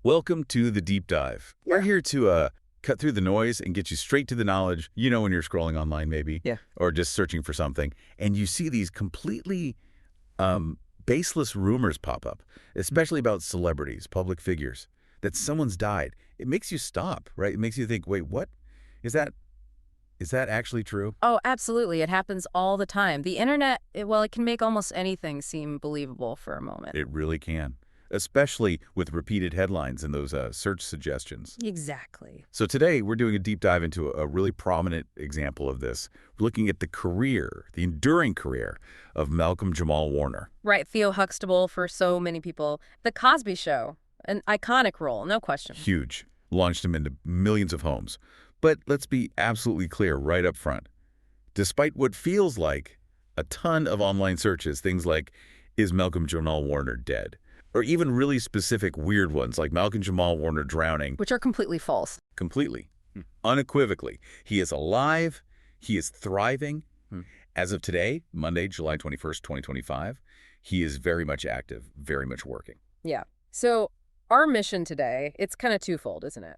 Welcome to the deep dive. We're here to cut through the noise and get you straight to the knowledge. You know when you're scrolling online maybe, Yeah. or just searching for something, and you see these completely baseless rumors pop up, especially about celebrities, public figures, that someone's died. It makes you stop, right? It makes you think, wait, what? Is that actually true? Oh, absolutely. It happens all the time. The internet, well, it can make almost anything seem believable for a moment. It really can, especially with repeated headlines and those search suggestions. Exactly. So today we're doing a deep dive into a really prominent example of this. We're looking at the career, the enduring career of Malcolm-Jamal Warner. Right, Theo Huxtable for so many people. The Cosby Show, an iconic role, no question. Huge. Launched him into millions of homes. But let's be absolutely clear right up front. Despite what feels like a ton of online searches, things like, is Malcolm-Jamal Warner dead? Or even really specific weird ones like Malcolm-Jamal Warner drowning. Which are completely false. Completely. Unequivocally. He is alive. He is thriving. As of today, Monday, July 21st, 2025, he is very much active, very much working. Yeah. So our mission today, it's kind of twofold, isn't it?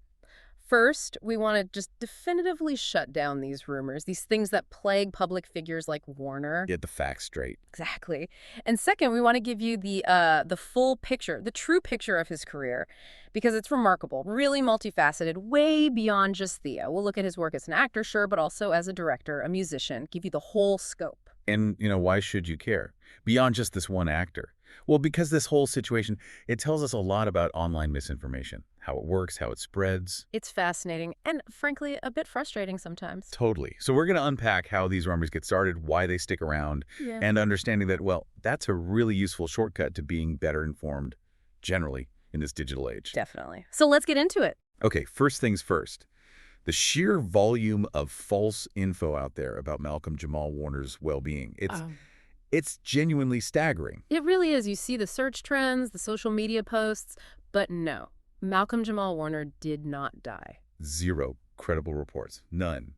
First, we want to just definitively shut down these rumors, these things that plague public figures like Warner. Get the facts straight. Exactly. And second, we want to give you the full picture, the true picture of his career, because it's remarkable, really multifaceted, way beyond just Theo. We'll look at his work as an actor, sure, but also as a director, a musician, give you the whole scope. And, why should you care? Beyond just this one actor. Well, because this whole situation, it tells us a lot about online misinformation, how it works, how it spreads. It's fascinating and, frankly, a bit frustrating sometimes. Totally. So we're going to unpack how these rumors get started, why they stick around, and understanding that, well, that's a really useful shortcut to being better informed, generally, in this digital age. Definitely. So let's get into it. Okay, first things first. The sheer volume of false info out there about Malcolm-Jamal Warner's well-being, it's genuinely staggering. It really is. You see the search trends, the social media posts, but no, Malcolm-Jamal Warner did not die. Zero credible reports. None.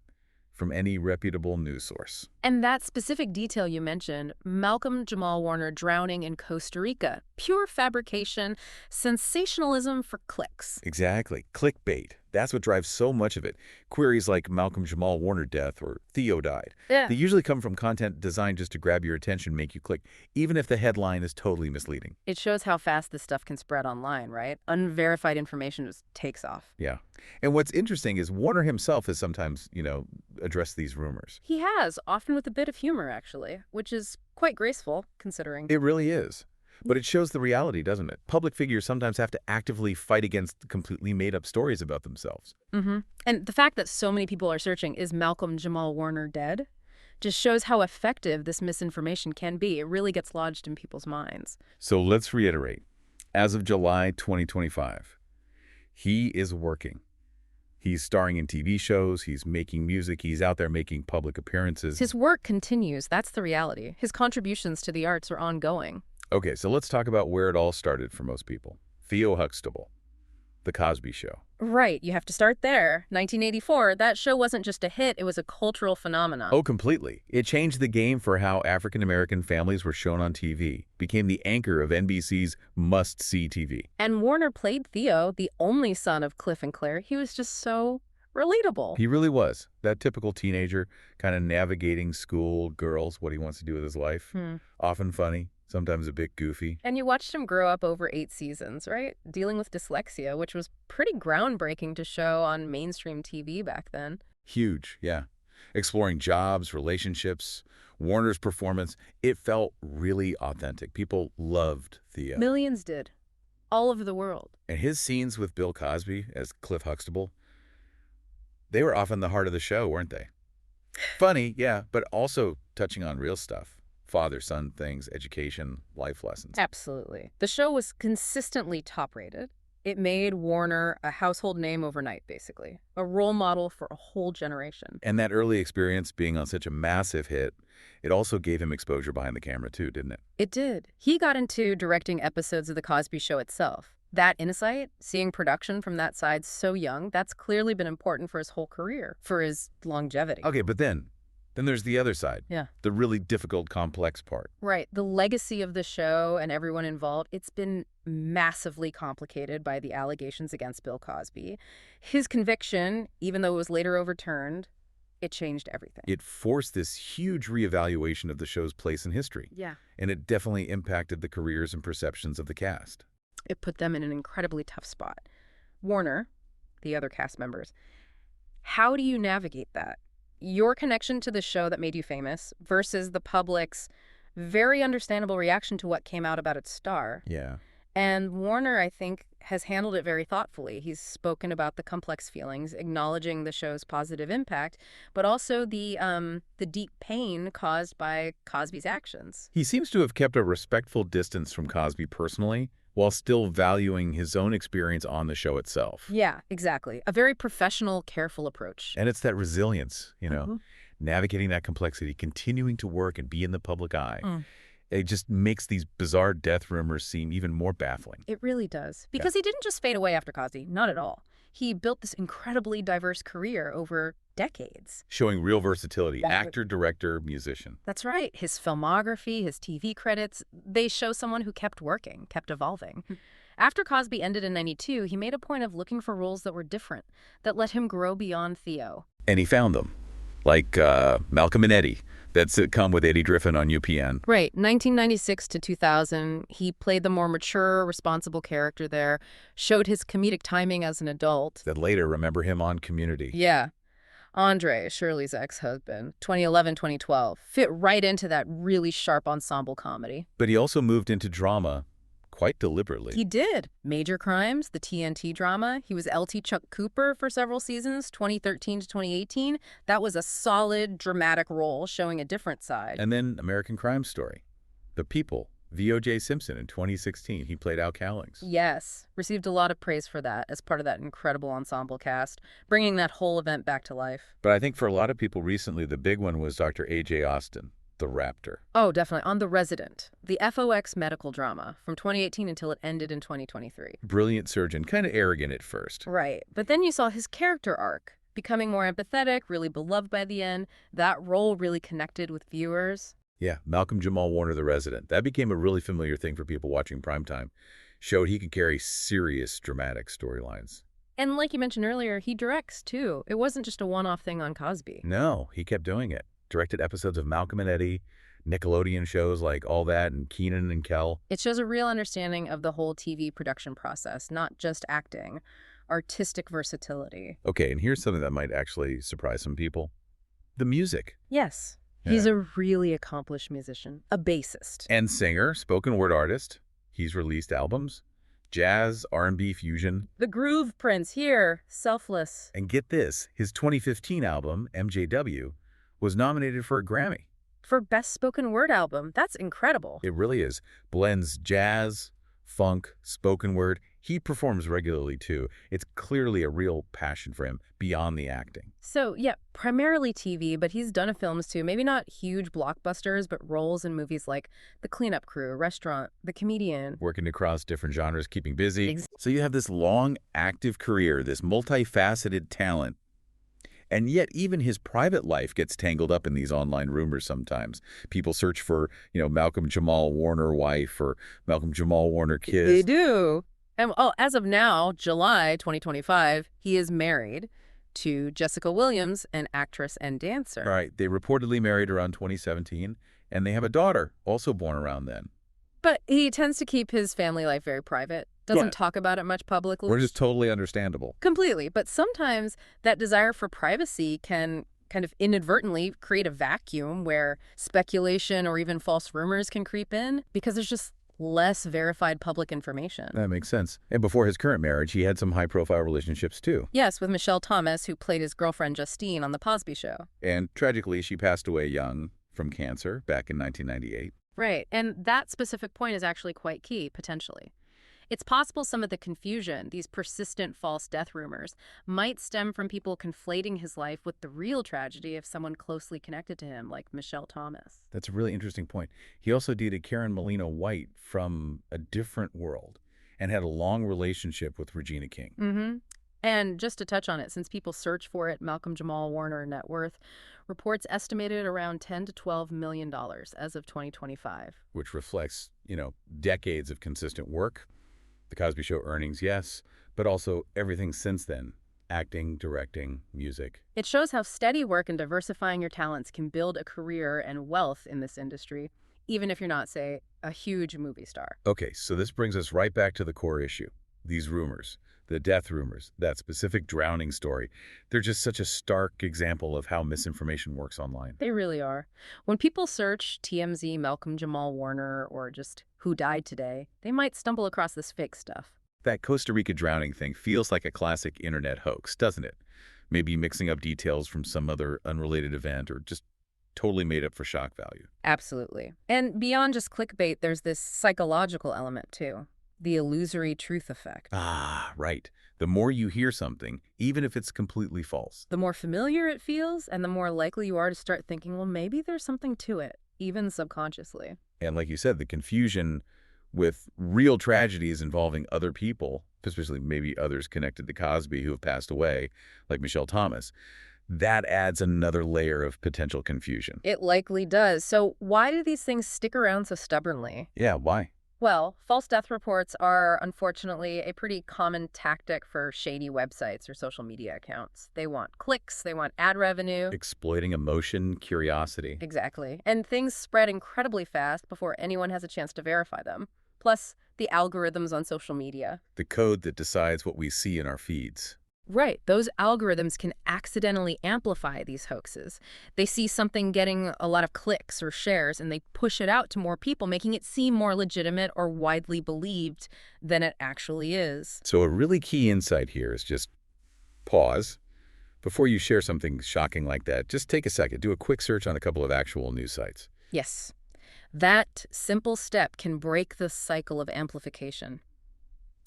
From any reputable news source. And that specific detail you mentioned, Malcolm-Jamal Warner drowning in Costa Rica, pure fabrication, sensationalism for clicks. Exactly. Clickbait. That's what drives so much of it. Queries like Malcolm-Jamal Warner death or Theo died. Yeah. They usually come from content designed just to grab your attention, make you click, even if the headline is totally misleading. It shows how fast this stuff can spread online, right? Unverified information just takes off. Yeah. And what's interesting is Warner himself has sometimes, addressed these rumors. He has, often with a bit of humor, actually, which is quite graceful, considering. It really is. But it shows the reality, doesn't it? Public figures sometimes have to actively fight against completely made-up stories about themselves. And the fact that so many people are searching, is Malcolm-Jamal Warner dead, just shows how effective this misinformation can be. It really gets lodged in people's minds. So let's reiterate. As of July 2025, he is working. He's starring in TV shows, he's making music, he's out there making public appearances. His work continues, that's the reality. His contributions to the arts are ongoing. Okay, so let's talk about where it all started for most people. Theo Huxtable, The Cosby Show. Right, you have to start there. 1984, that show wasn't just a hit, it was a cultural phenomenon. Oh, completely. It changed the game for how African-American families were shown on TV, became the anchor of NBC's must-see TV. And Warner played Theo, the only son of Cliff and Claire. He was just so relatable. He really was. That typical teenager, kind of navigating school, girls, what he wants to do with his life. Often funny. Sometimes a bit goofy. And you watched him grow up over 8 seasons, right? Dealing with dyslexia, which was pretty groundbreaking to show on mainstream TV back then. Huge, yeah. Exploring jobs, relationships, Warner's performance, it felt really authentic. People loved Theo. Millions did. All over the world. And his scenes with Bill Cosby as Cliff Huxtable, they were often the heart of the show, weren't they? Funny, yeah, but also touching on real stuff. Father-son things, education, life lessons. Absolutely. The show was consistently top-rated. It made Warner a household name overnight, basically. A role model for a whole generation. And that early experience being on such a massive hit, it also gave him exposure behind the camera too, didn't it? It did. He got into directing episodes of The Cosby Show itself. That insight, seeing production from that side so young, that's clearly been important for his whole career, for his longevity. Okay, but then, Then there's the other side. Yeah. The really difficult, complex part. Right. The legacy of the show and everyone involved, it's been massively complicated by the allegations against Bill Cosby. His conviction, even though it was later overturned, it changed everything. It forced this huge reevaluation of the show's place in history. Yeah. And it definitely impacted the careers and perceptions of the cast. It put them in an incredibly tough spot. Warner, the other cast members, how do you navigate that? Your connection to the show that made you famous versus the public's very understandable reaction to what came out about its star. Yeah. And Warner, I think, has handled it very thoughtfully. He's spoken about the complex feelings, acknowledging the show's positive impact, but also the deep pain caused by Cosby's actions. He seems to have kept a respectful distance from Cosby personally, while still valuing his own experience on the show itself. Yeah, exactly. A very professional, careful approach. And it's that resilience, navigating that complexity, continuing to work and be in the public eye. It just makes these bizarre death rumors seem even more baffling. It really does. Because he didn't just fade away after Cosby. Not at all. He built this incredibly diverse career over decades. Showing real versatility, Exactly. actor, director, musician. That's right. His filmography, his TV credits, they show someone who kept working, kept evolving. After Cosby ended in '92, he made a point of looking for roles that were different, that let him grow beyond Theo. And he found them, like Malcolm and Eddie, that sitcom with Eddie Griffin on UPN. Right. 1996 to 2000, he played the more mature, responsible character there, showed his comedic timing as an adult. That later remember him on Community. Yeah. Andre, Shirley's ex-husband, 2011-2012, fit right into that really sharp ensemble comedy. But he also moved into drama quite deliberately. He did. Major Crimes, the TNT drama. He was LT Chuck Cooper for several seasons, 2013 to 2018. That was a solid, dramatic role showing a different side. And then American Crime Story. The People, V.O.J. Simpson in 2016. He played Al Cowlings. Yes. Received a lot of praise for that as part of that incredible ensemble cast, bringing that whole event back to life. But I think for a lot of people recently, the big one was Dr. A.J. Austin, the Raptor. Oh, definitely. On The Resident, the FOX medical drama from 2018 until it ended in 2023. Brilliant surgeon, kind of arrogant at first. Right. But then you saw his character arc, becoming more empathetic, really beloved by the end. That role really connected with viewers. Yeah, Malcolm-Jamal Warner, the Resident. That became a really familiar thing for people watching primetime. Showed he could carry serious, dramatic storylines. And like you mentioned earlier, he directs, too. It wasn't just a one-off thing on Cosby. No, he kept doing it. Directed episodes of Malcolm and Eddie, Nickelodeon shows like All That and Keenan and Kel. It shows a real understanding of the whole TV production process, not just acting. Artistic versatility. Okay, and here's something that might actually surprise some people. The music. Yes. Yeah. He's a really accomplished musician, a bassist. And singer, spoken word artist. He's released albums. Jazz, R&B fusion. The Groove Prince here, Selfless. And get this, his 2015 album, MJW, was nominated for a Grammy. For Best Spoken Word Album. That's incredible. It really is. Blends jazz, funk, spoken word. He performs regularly, too. It's clearly a real passion for him beyond the acting. So, yeah, primarily TV, but he's done films too. Maybe not huge blockbusters, but roles in movies like The Cleanup Crew, Restaurant, The Comedian. Working across different genres, keeping busy. Exactly. So you have this long, active career, this multifaceted talent. And yet even his private life gets tangled up in these online rumors sometimes. People search for, Malcolm-Jamal Warner wife or Malcolm-Jamal Warner kids. They do. And as of now, July 2025, he is married to Jessica Williams, an actress and dancer. Right. They reportedly married around 2017, and they have a daughter also born around then. But he tends to keep his family life very private. Doesn't talk about it much publicly. Which is totally understandable. Completely. But sometimes that desire for privacy can kind of inadvertently create a vacuum where speculation or even false rumors can creep in because there's just less verified public information. That makes sense. And before his current marriage, he had some high-profile relationships, too. Yes, with Michelle Thomas, who played his girlfriend Justine on The Cosby Show. And tragically, she passed away young from cancer back in 1998. Right. And that specific point is actually quite key, potentially. It's possible some of the confusion, these persistent false death rumors, might stem from people conflating his life with the real tragedy of someone closely connected to him, like Michelle Thomas. That's a really interesting point. He also dated Karen Molina White from a different world and had a long relationship with Regina King. Mm-hmm. And just to touch on it, since people search for it, Malcolm-Jamal Warner net worth reports estimated around $10 to $12 million as of 2025. Which reflects, decades of consistent work. The Cosby Show earnings, yes, but also everything since then. Acting, directing, music. It shows how steady work and diversifying your talents can build a career and wealth in this industry, even if you're not, say, a huge movie star. Okay, so this brings us right back to the core issue. These rumors, the death rumors, that specific drowning story, they're just such a stark example of how misinformation works online. They really are. When people search TMZ, Malcolm-Jamal Warner, or just who died today, they might stumble across this fake stuff. That Costa Rica drowning thing feels like a classic internet hoax, doesn't it? Maybe mixing up details from some other unrelated event or just totally made up for shock value. Absolutely. And beyond just clickbait, there's this psychological element too. The illusory truth effect. Ah, right. The more you hear something, even if it's completely false. The more familiar it feels, and the more likely you are to start thinking, well, maybe there's something to it, even subconsciously. And like you said, the confusion with real tragedies involving other people, especially maybe others connected to Cosby who have passed away, like Michelle Thomas, that adds another layer of potential confusion. It likely does. So why do these things stick around so stubbornly? Yeah, why? Well, false death reports are, unfortunately, a pretty common tactic for shady websites or social media accounts. They want clicks, they want ad revenue. Exploiting emotion, curiosity. Exactly. And things spread incredibly fast before anyone has a chance to verify them. Plus, the algorithms on social media. The code that decides what we see in our feeds. Right. Those algorithms can accidentally amplify these hoaxes. They see something getting a lot of clicks or shares, and they push it out to more people, making it seem more legitimate or widely believed than it actually is. So a really key insight here is just pause. Before you share something shocking like that, just take a second. Do a quick search on a couple of actual news sites. Yes. That simple step can break the cycle of amplification.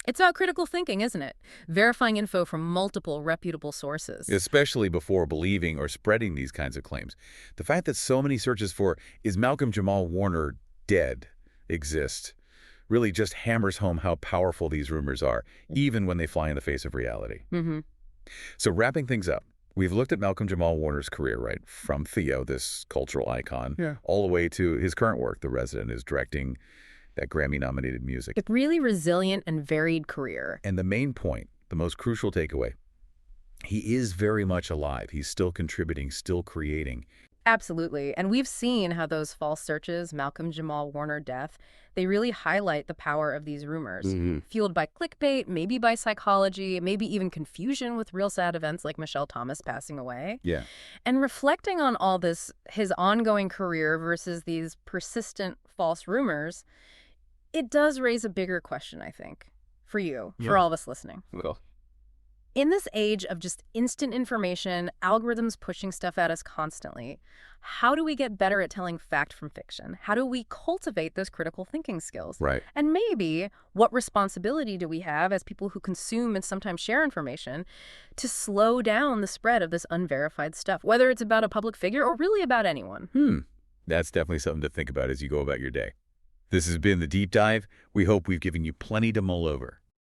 It's about critical thinking, isn't it? Verifying info from multiple reputable sources. Especially before believing or spreading these kinds of claims. The fact that so many searches for "is Malcolm-Jamal Warner dead?" exist really just hammers home how powerful these rumors are, even when they fly in the face of reality. Mm-hmm. So wrapping things up, we've looked at Malcolm-Jamal Warner's career, right? From Theo, this cultural icon, all the way to his current work, The Resident, is directing that Grammy-nominated music. A really resilient and varied career. And the main point, the most crucial takeaway, he is very much alive. He's still contributing, still creating. Absolutely. And we've seen how those false searches, Malcolm-Jamal Warner death, they really highlight the power of these rumors. Fueled by clickbait, maybe by psychology, maybe even confusion with real sad events like Michelle Thomas passing away. Yeah. And reflecting on all this, his ongoing career versus these persistent false rumors, it does raise a bigger question, I think, for you, for all of us listening. Well, in this age of just instant information, algorithms pushing stuff at us constantly, how do we get better at telling fact from fiction? How do we cultivate those critical thinking skills? right. And maybe what responsibility do we have as people who consume and sometimes share information to slow down the spread of this unverified stuff, whether it's about a public figure or really about anyone? That's definitely something to think about as you go about your day. This has been The Deep Dive. We hope we've given you plenty to mull over.